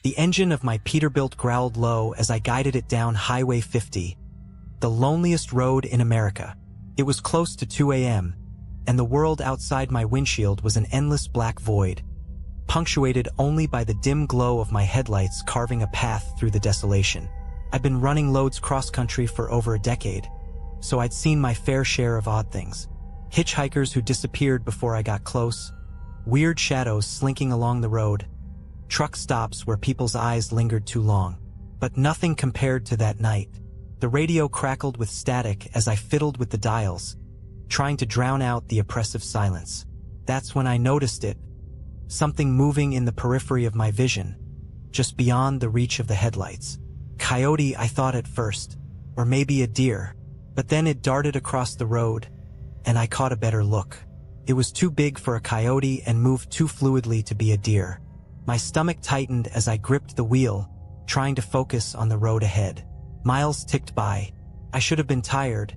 The engine of my Peterbilt growled low as I guided it down Highway 50, the loneliest road in America. It was close to 2 a.m., and the world outside my windshield was an endless black void, punctuated only by the dim glow of my headlights carving a path through the desolation. I'd been running loads cross-country for over a decade, so I'd seen my fair share of odd things. Hitchhikers who disappeared before I got close, weird shadows slinking along the road, truck stops where people's eyes lingered too long. But nothing compared to that night. The radio crackled with static as I fiddled with the dials, trying to drown out the oppressive silence. That's when I noticed it, something moving in the periphery of my vision, just beyond the reach of the headlights. Coyote, I thought at first, or maybe a deer, but then it darted across the road, and I caught a better look. It was too big for a coyote and moved too fluidly to be a deer. My stomach tightened as I gripped the wheel, trying to focus on the road ahead. Miles ticked by. I should have been tired,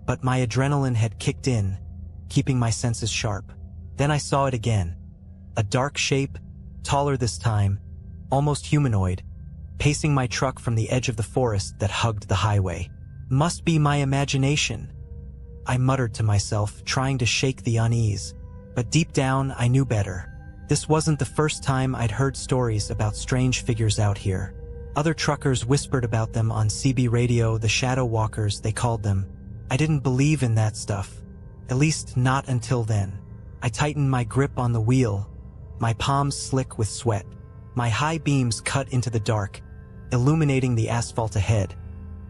but my adrenaline had kicked in, keeping my senses sharp. Then I saw it again. A dark shape, taller this time, almost humanoid, pacing my truck from the edge of the forest that hugged the highway. Must be my imagination, I muttered to myself, trying to shake the unease. But deep down, I knew better. This wasn't the first time I'd heard stories about strange figures out here. Other truckers whispered about them on CB radio, the shadow walkers, they called them. I didn't believe in that stuff, at least not until then. I tightened my grip on the wheel, my palms slick with sweat. My high beams cut into the dark, illuminating the asphalt ahead.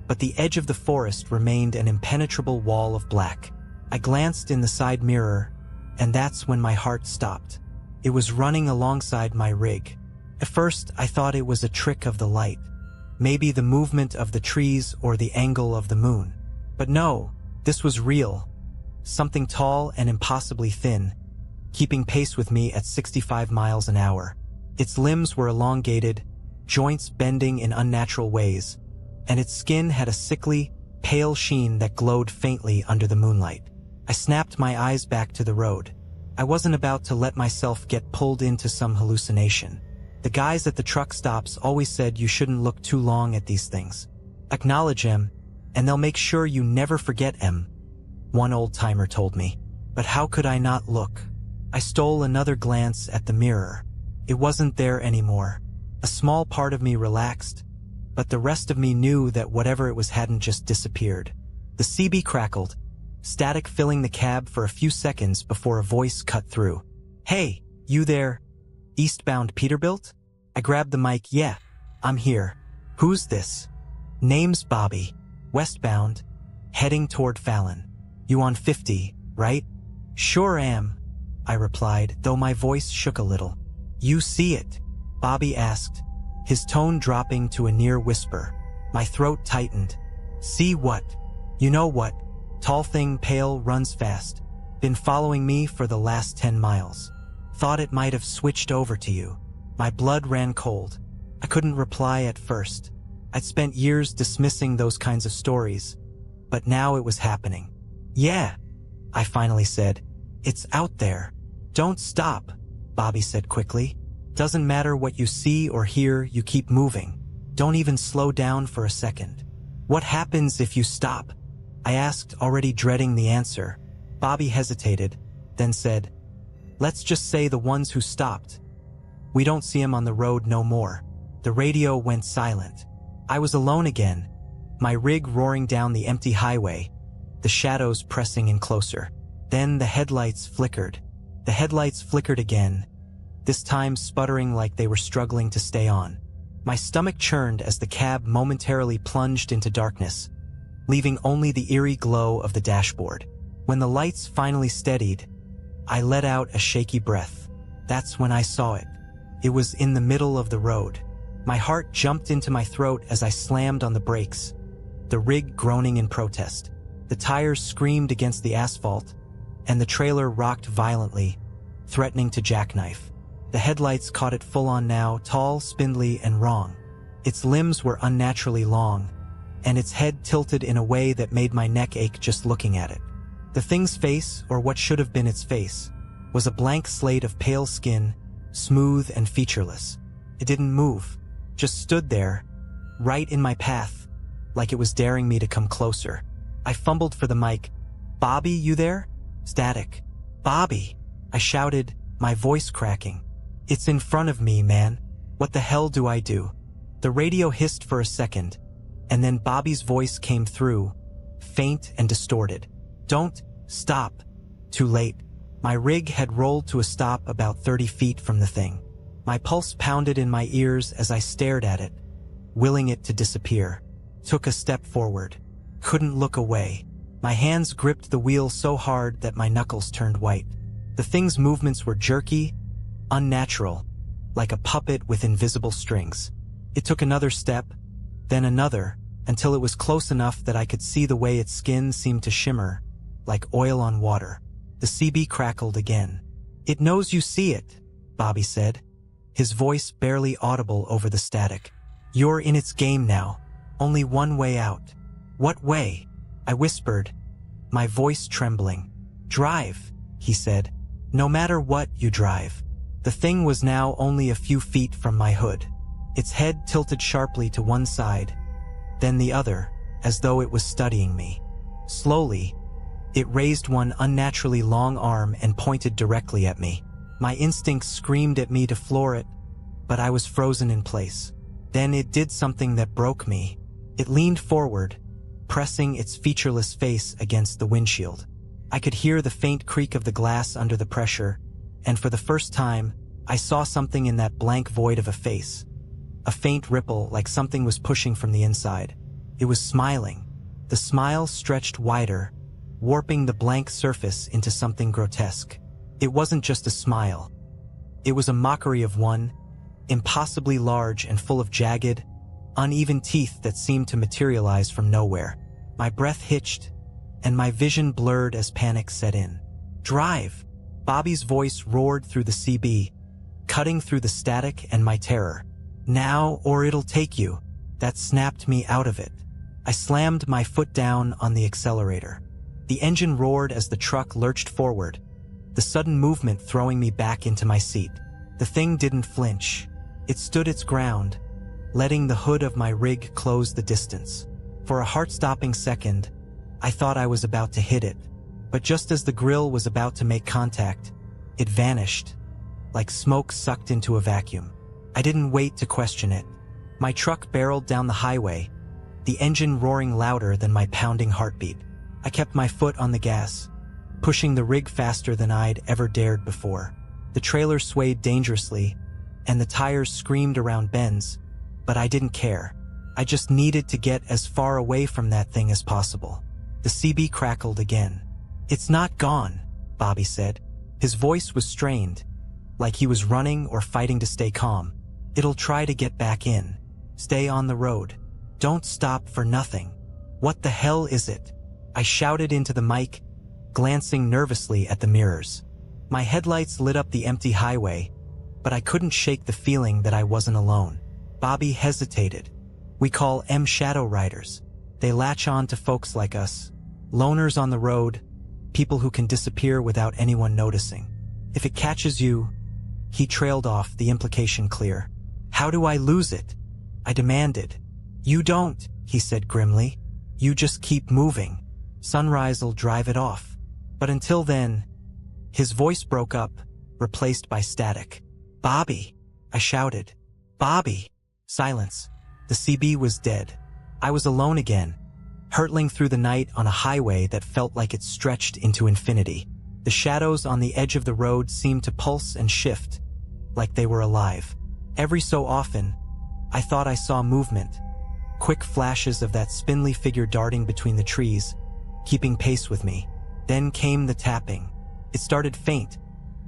But the edge of the forest remained an impenetrable wall of black. I glanced in the side mirror, and that's when my heart stopped. It was running alongside my rig. At first, I thought it was a trick of the light, maybe the movement of the trees or the angle of the moon. But no, this was real. Something tall and impossibly thin, keeping pace with me at 65 miles an hour. Its limbs were elongated, joints bending in unnatural ways, and its skin had a sickly, pale sheen that glowed faintly under the moonlight. I snapped my eyes back to the road. I wasn't about to let myself get pulled into some hallucination. The guys at the truck stops always said you shouldn't look too long at these things. Acknowledge 'em, and they'll make sure you never forget 'em, one old-timer told me. But how could I not look? I stole another glance at the mirror. It wasn't there anymore. A small part of me relaxed, but the rest of me knew that whatever it was hadn't just disappeared. The CB crackled, static filling the cab for a few seconds before a voice cut through. "Hey, you there? Eastbound Peterbilt?" I grabbed the mic. "Yeah, I'm here." "Who's this?" "Name's Bobby. Westbound, heading toward Fallon. You on 50, right?" "Sure am," I replied, though my voice shook a little. "You see it?" Bobby asked, his tone dropping to a near whisper. My throat tightened. "See what?" "You know what. Tall thing, pale, runs fast. Been following me for the last 10 miles. Thought it might have switched over to you." My blood ran cold. I couldn't reply at first. I'd spent years dismissing those kinds of stories, but now it was happening. "Yeah," I finally said. "It's out there." "Don't stop," Bobby said quickly. "Doesn't matter what you see or hear, you keep moving. Don't even slow down for a second." "What happens if you stop?" I asked, already dreading the answer. Bobby hesitated, then said, "Let's just say the ones who stopped. We don't see 'em on the road no more." The radio went silent. I was alone again, my rig roaring down the empty highway, the shadows pressing in closer. Then the headlights flickered. The headlights flickered again, this time sputtering like they were struggling to stay on. My stomach churned as the cab momentarily plunged into darkness, leaving only the eerie glow of the dashboard. When the lights finally steadied, I let out a shaky breath. That's when I saw it. It was in the middle of the road. My heart jumped into my throat as I slammed on the brakes, the rig groaning in protest. The tires screamed against the asphalt, and the trailer rocked violently, threatening to jackknife. The headlights caught it full on now, tall, spindly, and wrong. Its limbs were unnaturally long, and its head tilted in a way that made my neck ache just looking at it. The thing's face, or what should have been its face, was a blank slate of pale skin, smooth and featureless. It didn't move. just stood there, right in my path, like it was daring me to come closer. I fumbled for the mic. "Bobby, you there?" Static. "Bobby," I shouted, my voice cracking. "It's in front of me, man. What the hell do I do?" The radio hissed for a second, and then Bobby's voice came through, faint and distorted. "Don't stop." Too late. My rig had rolled to a stop about 30 feet from the thing. My pulse pounded in my ears as I stared at it, willing it to disappear. Took a step forward. Couldn't look away. My hands gripped the wheel so hard that my knuckles turned white. The thing's movements were jerky, unnatural, like a puppet with invisible strings. It took another step, then another, until it was close enough that I could see the way its skin seemed to shimmer, like oil on water. The CB crackled again. "It knows you see it," Bobby said, his voice barely audible over the static. "You're in its game now. Only one way out." "What way?" I whispered, my voice trembling. "Drive," he said. "No matter what, you drive." The thing was now only a few feet from my hood. Its head tilted sharply to one side, then the other, as though it was studying me. Slowly, it raised one unnaturally long arm and pointed directly at me. My instincts screamed at me to floor it, but I was frozen in place. Then it did something that broke me. It leaned forward, pressing its featureless face against the windshield. I could hear the faint creak of the glass under the pressure, and for the first time, I saw something in that blank void of a face. A faint ripple, like something was pushing from the inside. It was smiling. The smile stretched wider, warping the blank surface into something grotesque. It wasn't just a smile. It was a mockery of one, impossibly large and full of jagged, uneven teeth that seemed to materialize from nowhere. My breath hitched, and my vision blurred as panic set in. "Drive!" Bobby's voice roared through the CB, cutting through the static and my terror. "Now or it'll take you." That snapped me out of it. I slammed my foot down on the accelerator. The engine roared as the truck lurched forward, the sudden movement throwing me back into my seat. The thing didn't flinch. It stood its ground, letting the hood of my rig close the distance. For a heart-stopping second, I thought I was about to hit it, but just as the grill was about to make contact, it vanished, like smoke sucked into a vacuum. I didn't wait to question it. My truck barreled down the highway, the engine roaring louder than my pounding heartbeat. I kept my foot on the gas, pushing the rig faster than I'd ever dared before. The trailer swayed dangerously, and the tires screamed around bends, but I didn't care. I just needed to get as far away from that thing as possible. The CB crackled again. "It's not gone," Bobby said. His voice was strained, like he was running or fighting to stay calm. "It'll try to get back in. Stay on the road. Don't stop for nothing." "What the hell is it?" I shouted into the mic, glancing nervously at the mirrors. My headlights lit up the empty highway, but I couldn't shake the feeling that I wasn't alone. Bobby hesitated. "We call 'em shadow riders. They latch on to folks like us. Loners on the road, people who can disappear without anyone noticing. If it catches you..." He trailed off, the implication clear. "How do I lose it?" I demanded. "You don't," he said grimly. "You just keep moving. Sunrise'll drive it off. But until then..." His voice broke up, replaced by static. "Bobby," I shouted. "Bobby." Silence. The CB was dead. I was alone again, hurtling through the night on a highway that felt like it stretched into infinity. The shadows on the edge of the road seemed to pulse and shift, like they were alive. Every so often, I thought I saw movement, quick flashes of that spindly figure darting between the trees, keeping pace with me. Then came the tapping. It started faint,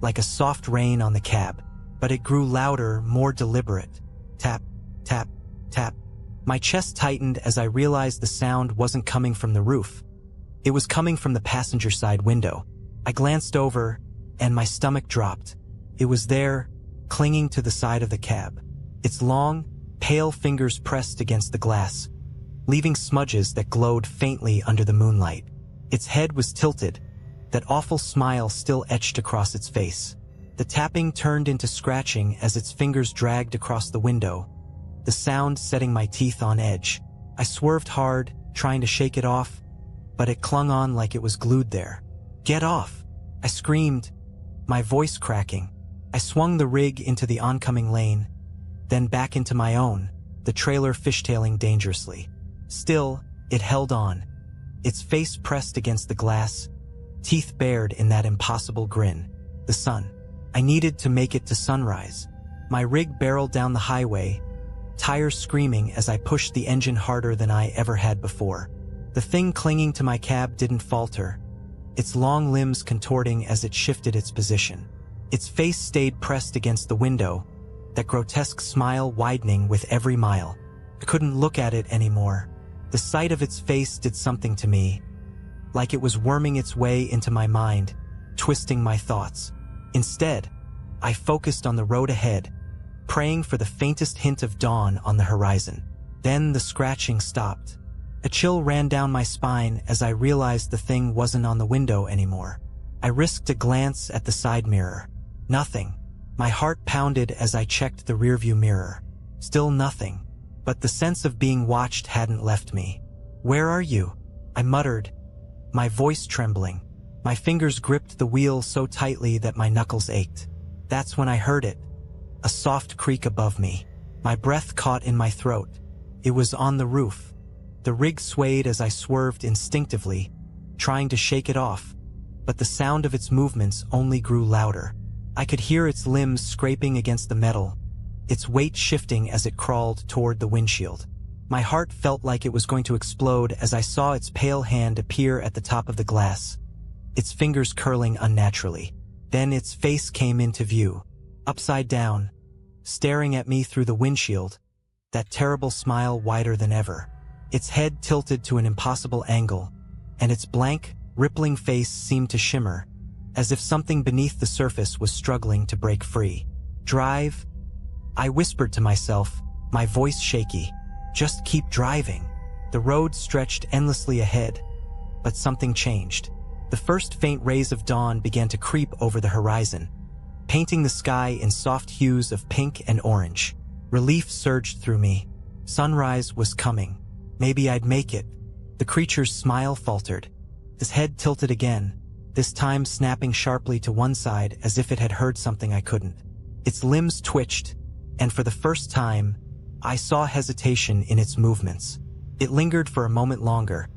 like a soft rain on the cab, but it grew louder, more deliberate. Tap, tap, tap. My chest tightened as I realized the sound wasn't coming from the roof. It was coming from the passenger side window. I glanced over, and my stomach dropped. It was there, clinging to the side of the cab. Its long, pale fingers pressed against the glass, leaving smudges that glowed faintly under the moonlight. Its head was tilted, that awful smile still etched across its face. The tapping turned into scratching as its fingers dragged across the window, the sound setting my teeth on edge. I swerved hard, trying to shake it off, but it clung on like it was glued there. "Get off!" I screamed, my voice cracking. I swung the rig into the oncoming lane, then back into my own, the trailer fishtailing dangerously. Still, it held on, its face pressed against the glass, teeth bared in that impossible grin. The sun. I needed to make it to sunrise. My rig barreled down the highway, tires screaming as I pushed the engine harder than I ever had before. The thing clinging to my cab didn't falter, its long limbs contorting as it shifted its position. Its face stayed pressed against the window, that grotesque smile widening with every mile. I couldn't look at it anymore. The sight of its face did something to me, like it was worming its way into my mind, twisting my thoughts. Instead, I focused on the road ahead, praying for the faintest hint of dawn on the horizon. Then the scratching stopped. A chill ran down my spine as I realized the thing wasn't on the window anymore. I risked a glance at the side mirror. Nothing. My heart pounded as I checked the rearview mirror. Still nothing. But the sense of being watched hadn't left me. "Where are you?" I muttered, my voice trembling. My fingers gripped the wheel so tightly that my knuckles ached. That's when I heard it. A soft creak above me. My breath caught in my throat. It was on the roof. The rig swayed as I swerved instinctively, trying to shake it off, but the sound of its movements only grew louder. I could hear its limbs scraping against the metal, its weight shifting as it crawled toward the windshield. My heart felt like it was going to explode as I saw its pale hand appear at the top of the glass, its fingers curling unnaturally. Then its face came into view, upside down, staring at me through the windshield, that terrible smile wider than ever. Its head tilted to an impossible angle, and its blank, rippling face seemed to shimmer, as if something beneath the surface was struggling to break free. "Drive," I whispered to myself, my voice shaky. "Just keep driving." The road stretched endlessly ahead, but something changed. The first faint rays of dawn began to creep over the horizon, painting the sky in soft hues of pink and orange. Relief surged through me. Sunrise was coming. Maybe I'd make it. The creature's smile faltered. His head tilted again, this time snapping sharply to one side as if it had heard something I couldn't. Its limbs twitched, and for the first time, I saw hesitation in its movements. It lingered for a moment longer,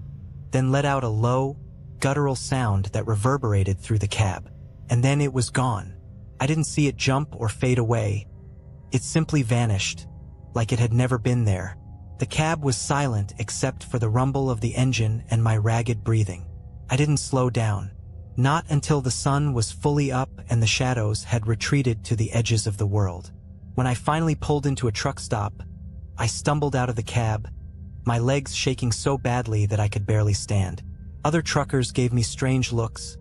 then let out a low, guttural sound that reverberated through the cab. And then it was gone. I didn't see it jump or fade away. It simply vanished, like it had never been there. The cab was silent except for the rumble of the engine and my ragged breathing. I didn't slow down. Not until the sun was fully up and the shadows had retreated to the edges of the world. When I finally pulled into a truck stop, I stumbled out of the cab, my legs shaking so badly that I could barely stand. Other truckers gave me strange looks,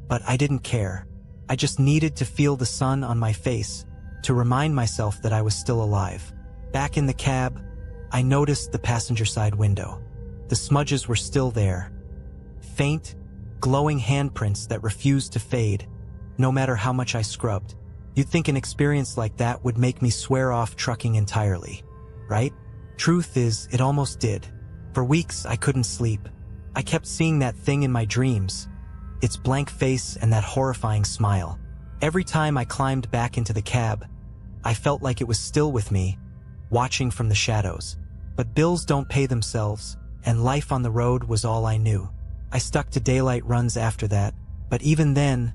but I didn't care. I just needed to feel the sun on my face, to remind myself that I was still alive. Back in the cab, I noticed the passenger side window. The smudges were still there. Faint, glowing handprints that refused to fade, no matter how much I scrubbed. You'd think an experience like that would make me swear off trucking entirely, right? Truth is, it almost did. For weeks, I couldn't sleep. I kept seeing that thing in my dreams, its blank face and that horrifying smile. Every time I climbed back into the cab, I felt like it was still with me, watching from the shadows. But bills don't pay themselves, and life on the road was all I knew. I stuck to daylight runs after that, but even then,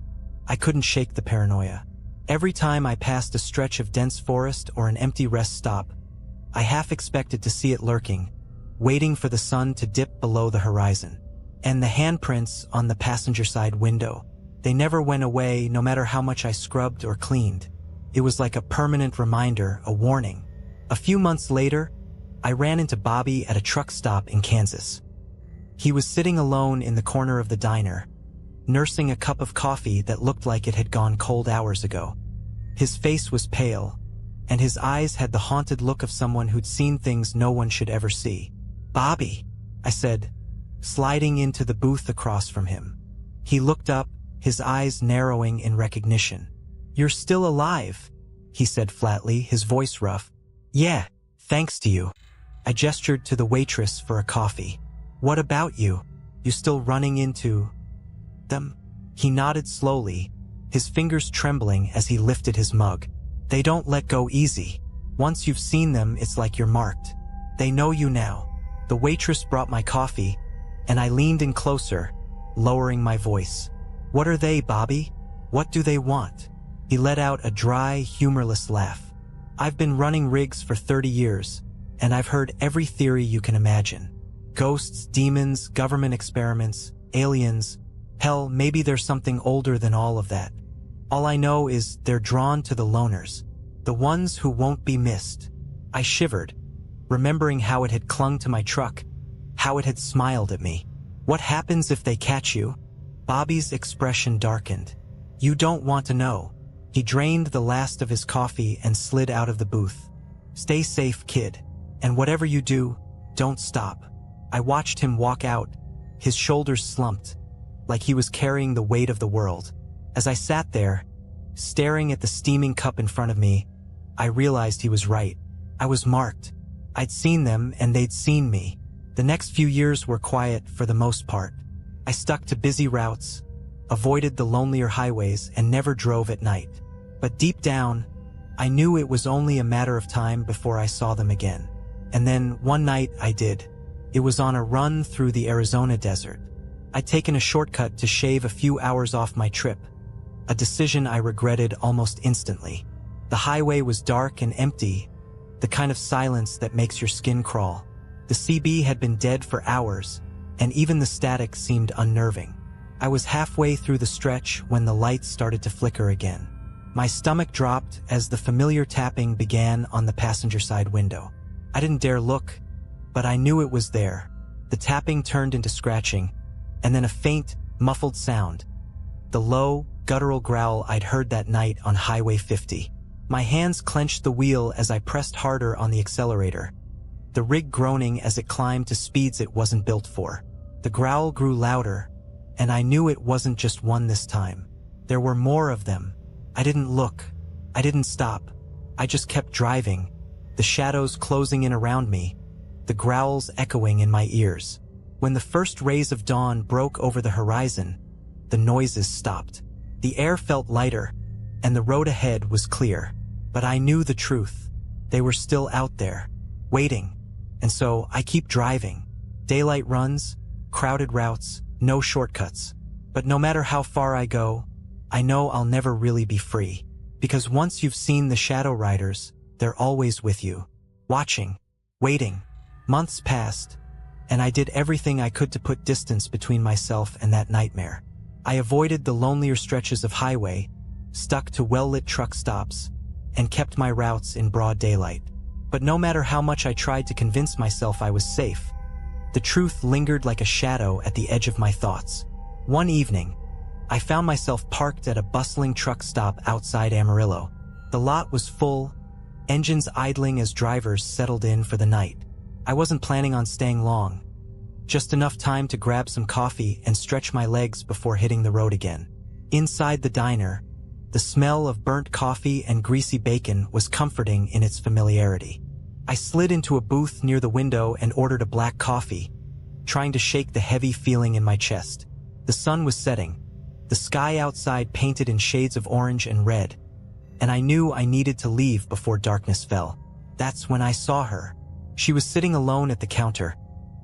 I couldn't shake the paranoia. Every time I passed a stretch of dense forest or an empty rest stop, I half expected to see it lurking, waiting for the sun to dip below the horizon. And the handprints on the passenger side window, they never went away no matter how much I scrubbed or cleaned. It was like a permanent reminder, a warning. A few months later, I ran into Bobby at a truck stop in Kansas. He was sitting alone in the corner of the diner, nursing a cup of coffee that looked like it had gone cold hours ago. His face was pale, and his eyes had the haunted look of someone who'd seen things no one should ever see. "Bobby," I said, sliding into the booth across from him. He looked up, his eyes narrowing in recognition. "You're still alive," he said flatly, his voice rough. "Yeah, Thanks to you. I gestured to the waitress for a coffee. What about you? You still running into them? He nodded slowly, his fingers trembling as he lifted his mug. They don't let go easy. Once you've seen them, it's like you're marked. They know you now. The waitress brought my coffee, and I leaned in closer, lowering my voice. What are they, Bobby? What do they want? He let out a dry, humorless laugh. I've been running rigs for 30 years, and I've heard every theory you can imagine. Ghosts, demons, government experiments, aliens. Hell, maybe there's something older than all of that. All I know is they're drawn to the loners, the ones who won't be missed. I shivered, remembering how it had clung to my truck, how it had smiled at me. What happens if they catch you? Bobby's expression darkened. You don't want to know. He drained the last of his coffee and slid out of the booth. Stay safe, kid. And whatever you do, don't stop. I watched him walk out, his shoulders slumped, like he was carrying the weight of the world. As I sat there, staring at the steaming cup in front of me, I realized he was right. I was marked. I'd seen them and they'd seen me. The next few years were quiet for the most part. I stuck to busy routes, avoided the lonelier highways, and never drove at night. But deep down, I knew it was only a matter of time before I saw them again. And then one night I did. It was on a run through the Arizona desert. I'd taken a shortcut to shave a few hours off my trip, a decision I regretted almost instantly. The highway was dark and empty, the kind of silence that makes your skin crawl. The CB had been dead for hours, and even the static seemed unnerving. I was halfway through the stretch when the lights started to flicker again. My stomach dropped as the familiar tapping began on the passenger side window. I didn't dare look, but I knew it was there. The tapping turned into scratching, and then a faint, muffled sound. The low, guttural growl I'd heard that night on Highway 50. My hands clenched the wheel as I pressed harder on the accelerator, the rig groaning as it climbed to speeds it wasn't built for. The growl grew louder, and I knew it wasn't just one this time. There were more of them. I didn't look. I didn't stop. I just kept driving, the shadows closing in around me, the growls echoing in my ears. When the first rays of dawn broke over the horizon, the noises stopped. The air felt lighter, and the road ahead was clear. But I knew the truth. They were still out there, waiting. And so I keep driving. Daylight runs, crowded routes, no shortcuts. But no matter how far I go, I know I'll never really be free. Because once you've seen the shadow riders, they're always with you. Watching, waiting. Months passed, and I did everything I could to put distance between myself and that nightmare. I avoided the lonelier stretches of highway, stuck to well-lit truck stops, and kept my routes in broad daylight. But no matter how much I tried to convince myself I was safe, the truth lingered like a shadow at the edge of my thoughts. One evening, I found myself parked at a bustling truck stop outside Amarillo. The lot was full, engines idling as drivers settled in for the night. I wasn't planning on staying long, just enough time to grab some coffee and stretch my legs before hitting the road again. Inside the diner, the smell of burnt coffee and greasy bacon was comforting in its familiarity. I slid into a booth near the window and ordered a black coffee, trying to shake the heavy feeling in my chest. The sun was setting, the sky outside painted in shades of orange and red, and I knew I needed to leave before darkness fell. That's when I saw her. She was sitting alone at the counter,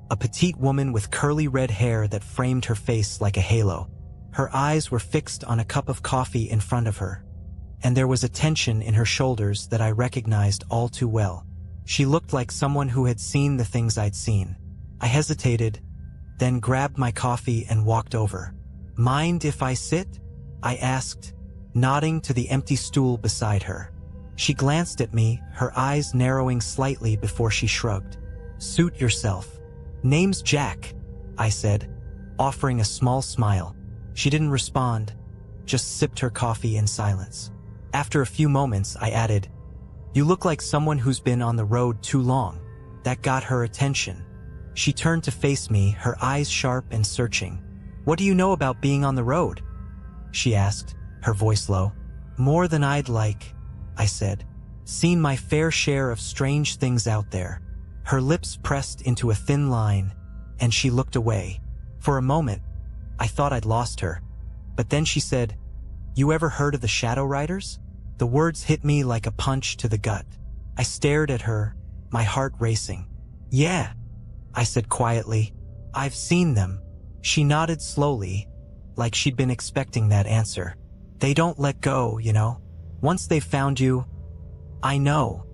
a petite woman with curly red hair that framed her face like a halo. Her eyes were fixed on a cup of coffee in front of her, and there was a tension in her shoulders that I recognized all too well. She looked like someone who had seen the things I'd seen. I hesitated, then grabbed my coffee and walked over. "Mind if I sit?" I asked, nodding to the empty stool beside her. She glanced at me, her eyes narrowing slightly before she shrugged. "Suit yourself. Name's Jack," I said, offering a small smile. She didn't respond, just sipped her coffee in silence. After a few moments, I added, "You look like someone who's been on the road too long." That got her attention. She turned to face me, her eyes sharp and searching. "What do you know about being on the road?" she asked, her voice low. "More than I'd like," I said. Seen my fair share of strange things out there. Her lips pressed into a thin line, and she looked away. For a moment, I thought I'd lost her. But then she said, "You ever heard of the Shadow Riders?" The words hit me like a punch to the gut. I stared at her, my heart racing. "Yeah," I said quietly. "I've seen them." She nodded slowly, like she'd been expecting that answer. "They don't let go, you know. Once they've found you." "I know,"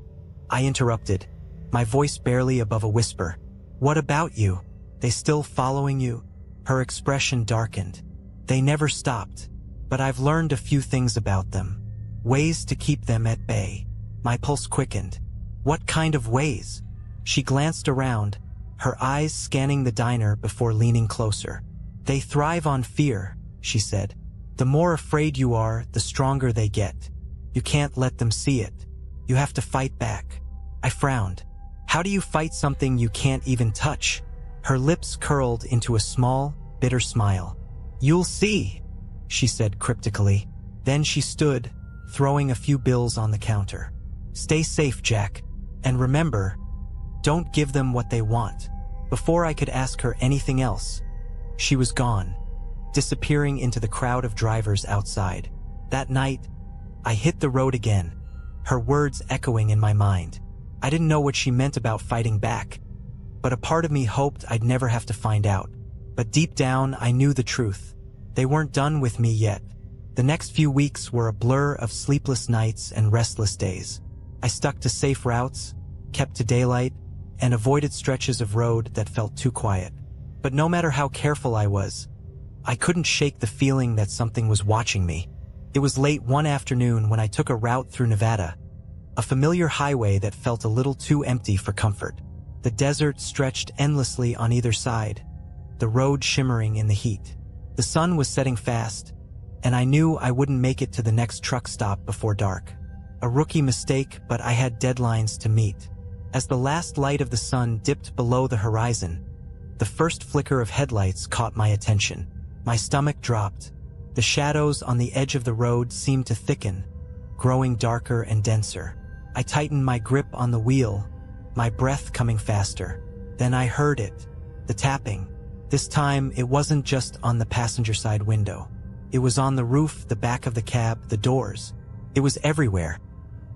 I interrupted, my voice barely above a whisper. "What about you? They still following you?" Her expression darkened. "They never stopped, but I've learned a few things about them. Ways to keep them at bay." My pulse quickened. "What kind of ways?" She glanced around, her eyes scanning the diner before leaning closer. "They thrive on fear," she said. "The more afraid you are, the stronger they get. You can't let them see it. You have to fight back." I frowned. "How do you fight something you can't even touch?" Her lips curled into a small, bitter smile. "You'll see," she said cryptically. Then she stood, throwing a few bills on the counter. "Stay safe, Jack. And remember, don't give them what they want." Before I could ask her anything else, she was gone, disappearing into the crowd of drivers outside. That night, I hit the road again, her words echoing in my mind. I didn't know what she meant about fighting back, but a part of me hoped I'd never have to find out. But deep down, I knew the truth. They weren't done with me yet. The next few weeks were a blur of sleepless nights and restless days. I stuck to safe routes, kept to daylight, and avoided stretches of road that felt too quiet. But no matter how careful I was, I couldn't shake the feeling that something was watching me. It was late one afternoon when I took a route through Nevada, a familiar highway that felt a little too empty for comfort. The desert stretched endlessly on either side, the road shimmering in the heat. The sun was setting fast, and I knew I wouldn't make it to the next truck stop before dark. A rookie mistake, but I had deadlines to meet. As the last light of the sun dipped below the horizon, the first flicker of headlights caught my attention. My stomach dropped. The shadows on the edge of the road seemed to thicken, growing darker and denser. I tightened my grip on the wheel, my breath coming faster. Then I heard it, the tapping. This time, it wasn't just on the passenger side window. It was on the roof, the back of the cab, the doors. It was everywhere,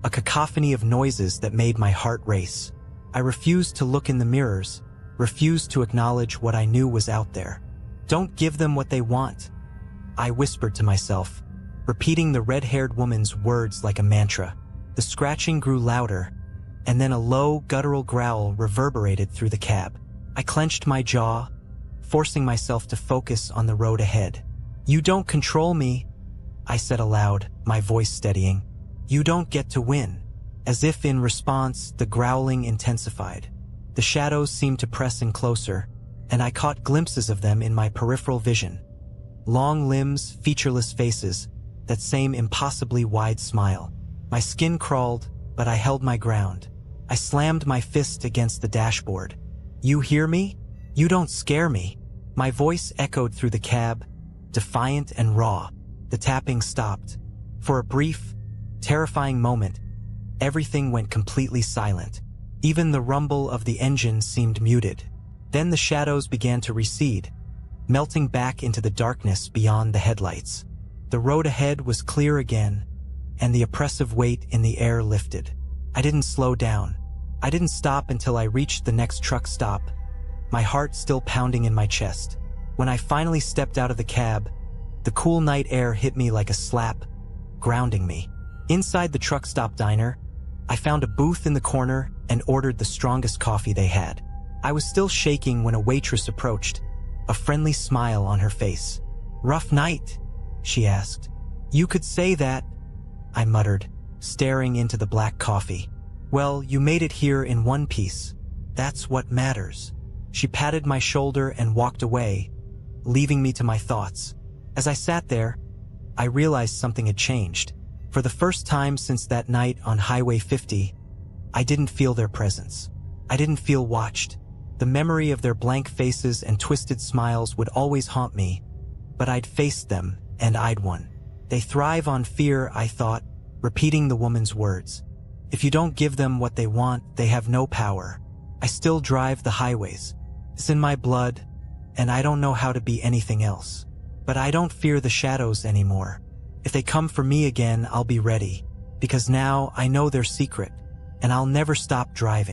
a cacophony of noises that made my heart race. I refused to look in the mirrors, refused to acknowledge what I knew was out there. "Don't give them what they want," I whispered to myself, repeating the red-haired woman's words like a mantra. The scratching grew louder, and then a low, guttural growl reverberated through the cab. I clenched my jaw, forcing myself to focus on the road ahead. "You don't control me," I said aloud, my voice steadying. "You don't get to win." As if in response, the growling intensified. The shadows seemed to press in closer, and I caught glimpses of them in my peripheral vision. Long limbs, featureless faces, that same impossibly wide smile. My skin crawled, but I held my ground. I slammed my fist against the dashboard. "You hear me? You don't scare me." My voice echoed through the cab, defiant and raw. The tapping stopped. For a brief, terrifying moment, everything went completely silent. Even the rumble of the engine seemed muted. Then the shadows began to recede, melting back into the darkness beyond the headlights. The road ahead was clear again, and the oppressive weight in the air lifted. I didn't slow down. I didn't stop until I reached the next truck stop, my heart still pounding in my chest. When I finally stepped out of the cab, the cool night air hit me like a slap, grounding me. Inside the truck stop diner, I found a booth in the corner and ordered the strongest coffee they had. I was still shaking when a waitress approached, a friendly smile on her face. "Rough night?" she asked. "You could say that," I muttered, staring into the black coffee. "Well, you made it here in one piece. That's what matters." She patted my shoulder and walked away, leaving me to my thoughts. As I sat there, I realized something had changed. For the first time since that night on Highway 50, I didn't feel their presence. I didn't feel watched. The memory of their blank faces and twisted smiles would always haunt me, but I'd faced them, and I'd won. "They thrive on fear," I thought, repeating the woman's words. If you don't give them what they want, they have no power. I still drive the highways. It's in my blood, and I don't know how to be anything else. But I don't fear the shadows anymore. If they come for me again, I'll be ready, because now I know their secret, and I'll never stop driving.